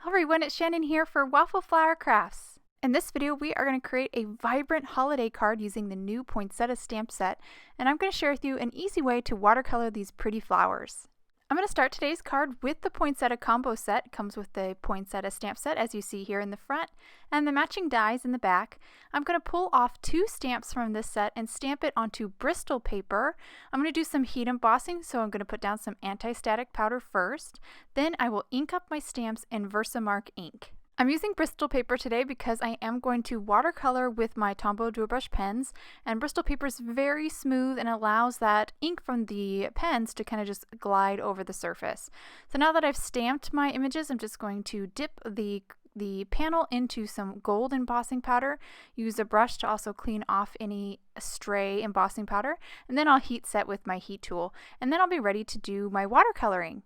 Hello everyone, it's Shannon here for Waffle Flower Crafts. In this video, we are going to create a vibrant holiday card using the new Poinsettia stamp set, and I'm going to share with you an easy way to watercolor these pretty flowers. I'm going to start today's card with the Poinsettia combo set. It comes with the Poinsettia stamp set, as you see here in the front, and the matching dies in the back. I'm going to pull off 2 stamps from this set and stamp it onto Bristol paper. I'm going to do some heat embossing, so I'm going to put down some anti-static powder first. Then I will ink up my stamps in Versamark ink. I'm using Bristol paper today because I am going to watercolor with my Tombow dual brush pens, and Bristol paper is very smooth and allows that ink from the pens to kind of just glide over the surface. So now that I've stamped my images, I'm just going to dip the panel into some gold embossing powder, use a brush to also clean off any stray embossing powder, and then I'll heat set with my heat tool, and then I'll be ready to do my watercoloring.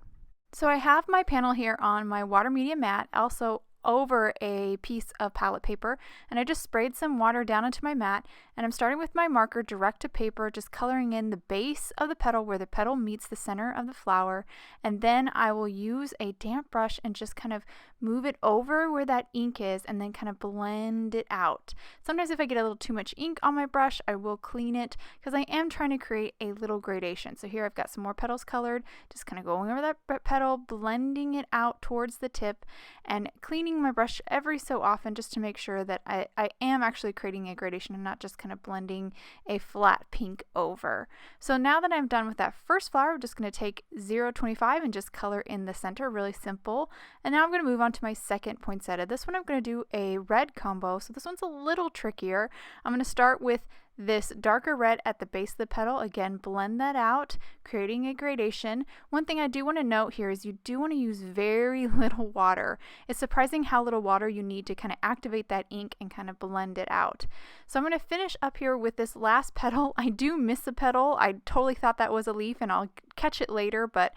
So I have my panel here on my water media mat, also over a piece of palette paper, and I just sprayed some water down onto my mat, and I'm starting with my marker direct to paper, just coloring in the base of the petal where the petal meets the center of the flower, and then I will use a damp brush and just kind of move it over where that ink is and then kind of blend it out. Sometimes if I get a little too much ink on my brush, I will clean it because I am trying to create a little gradation. So here I've got some more petals colored, just kind of going over that petal, blending it out towards the tip, and cleaning my brush every so often just to make sure that I am actually creating a gradation and not just kind of blending a flat pink over. So now that I'm done with that first flower, I'm just going to take 0.25 and just color in the center, really simple. And now I'm going to move on to my second poinsettia. This one I'm going to do a red combo, so this one's a little trickier. I'm going to start with this darker red at the base of the petal. Again, blend that out, creating a gradation. One thing I do want to note here is you do want to use very little water. It's surprising how little water you need to kind of activate that ink and kind of blend it out. So I'm going to finish up here with this last petal. I do miss a petal. I totally thought that was a leaf, and I'll catch it later, but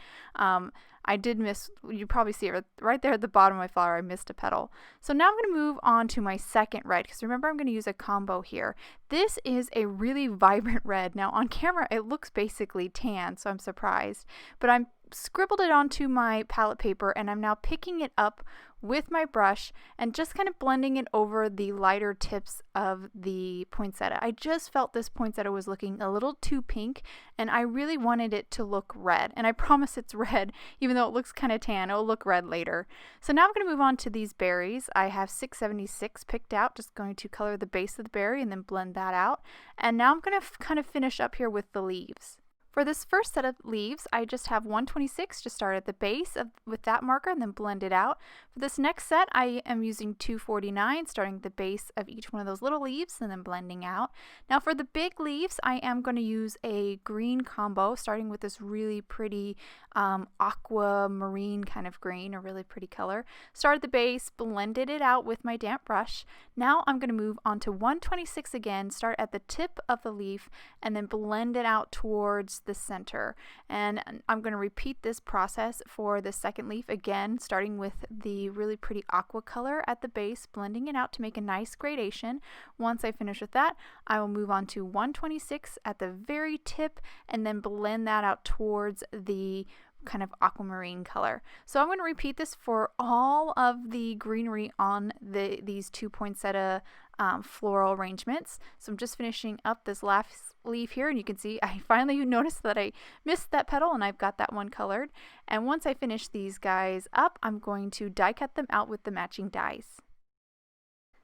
I did miss, you probably see it right there at the bottom of my flower, I missed a petal. So now I'm going to move on to my second red, because remember I'm going to use a combo here. This is a really vibrant red. Now on camera it looks basically tan, so I'm surprised, but I'm scribbled it onto my palette paper, and I'm now picking it up with my brush and just kind of blending it over the lighter tips of the poinsettia. I just felt this poinsettia was looking a little too pink, and I really wanted it to look red, and I promise it's red. Even though it looks kind of tan, it'll look red later. So now I'm going to move on to these berries. I have 676 picked out, just going to color the base of the berry and then blend that out. And now I'm going to kind of finish up here with the leaves. For this first set of leaves, I just have 126 to start at the base with that marker and then blend it out. For this next set, I am using 249, starting at the base of each one of those little leaves and then blending out. Now for the big leaves, I am going to use a green combo, starting with this really pretty aquamarine kind of green, a really pretty color. Start at the base, blended it out with my damp brush. Now I'm going to move on to 126 again, start at the tip of the leaf, and then blend it out towards the center. And I'm going to repeat this process for the second leaf again, starting with the really pretty aqua color at the base, blending it out to make a nice gradation. Once I finish with that, I will move on to 126 at the very tip and then blend that out towards the kind of aquamarine color. So I'm going to repeat this for all of the greenery on these 2 poinsettia floral arrangements. So I'm just finishing up this last leaf here, and you can see I finally noticed that I missed that petal, and I've got that one colored. And once I finish these guys up, I'm going to die cut them out with the matching dies.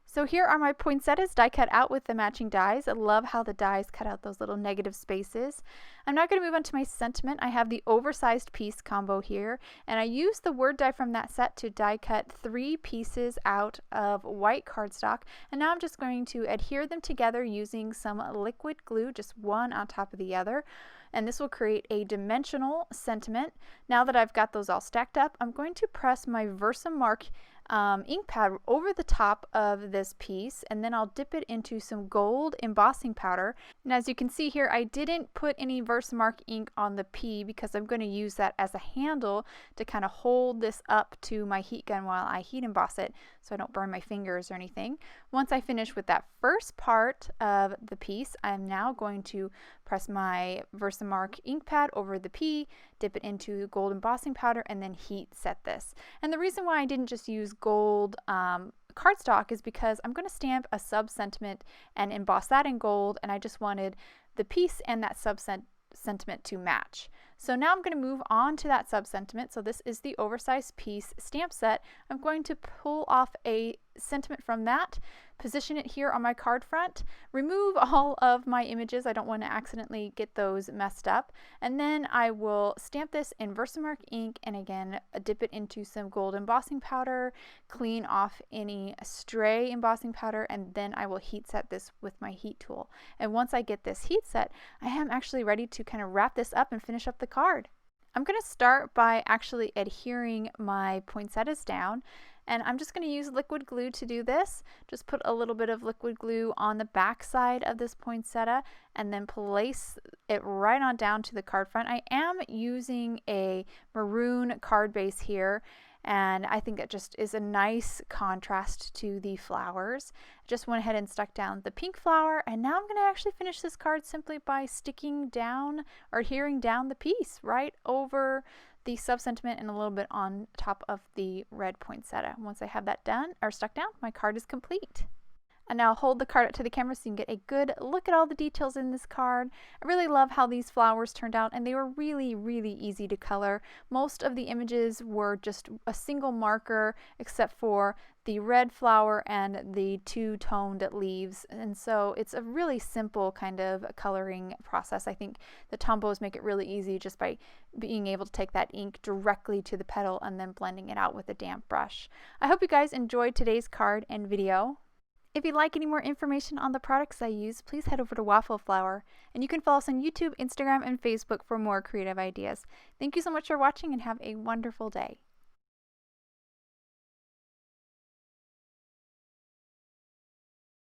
So here are my poinsettias die cut out with the matching dies. I love how the dies cut out those little negative spaces. I'm now going to move on to my sentiment. I have the Oversized Peace combo here, and I used the word die from that set to die cut 3 pieces out of white cardstock, and now I'm just going to adhere them together using some liquid glue, just one on top of the other. And this will create a dimensional sentiment. Now that I've got those all stacked up, I'm going to press my Versamark ink pad over the top of this piece, and then I'll dip it into some gold embossing powder. And as you can see here, I didn't put any Versamark ink on the P because I'm going to use that as a handle to kind of hold this up to my heat gun while I heat emboss it so I don't burn my fingers or anything. Once I finish with that first part of the piece, I'm now going to press my Versamark ink pad over the P, dip it into gold embossing powder, and then heat set this. And the reason why I didn't just use gold cardstock is because I'm going to stamp a sub-sentiment and emboss that in gold, and I just wanted the piece and that sub-sentiment to match. So now I'm going to move on to that sub-sentiment. So this is the Oversized Peace stamp set. I'm going to pull off a sentiment from that, position it here on my card front, remove all of my images. I don't want to accidentally get those messed up. And then I will stamp this in Versamark ink and again dip it into some gold embossing powder, clean off any stray embossing powder, and then I will heat set this with my heat tool. And once I get this heat set, I am actually ready to kind of wrap this up and finish up the card. I'm going to start by actually adhering my poinsettias down, and I'm just going to use liquid glue to do this. Just put a little bit of liquid glue on the back side of this poinsettia and then place it right on down to the card front. I am using a maroon card base here, and I think it just is a nice contrast to the flowers. Just went ahead and stuck down the pink flower, and now I'm going to actually finish this card simply by sticking down or adhering down the piece right over the sub-sentiment and a little bit on top of the red poinsettia. Once I have that done or stuck down, my card is complete. And now I'll hold the card up to the camera so you can get a good look at all the details in this card. I really love how these flowers turned out, and they were really, really easy to color. Most of the images were just a single marker except for the red flower and the two-toned leaves, and so it's a really simple kind of coloring process. I think the Tombows make it really easy just by being able to take that ink directly to the petal and then blending it out with a damp brush. I hope you guys enjoyed today's card and video. If you'd like any more information on the products I use, please head over to Waffle Flower, and you can follow us on YouTube, Instagram, and Facebook for more creative ideas. Thank you so much for watching and have a wonderful day.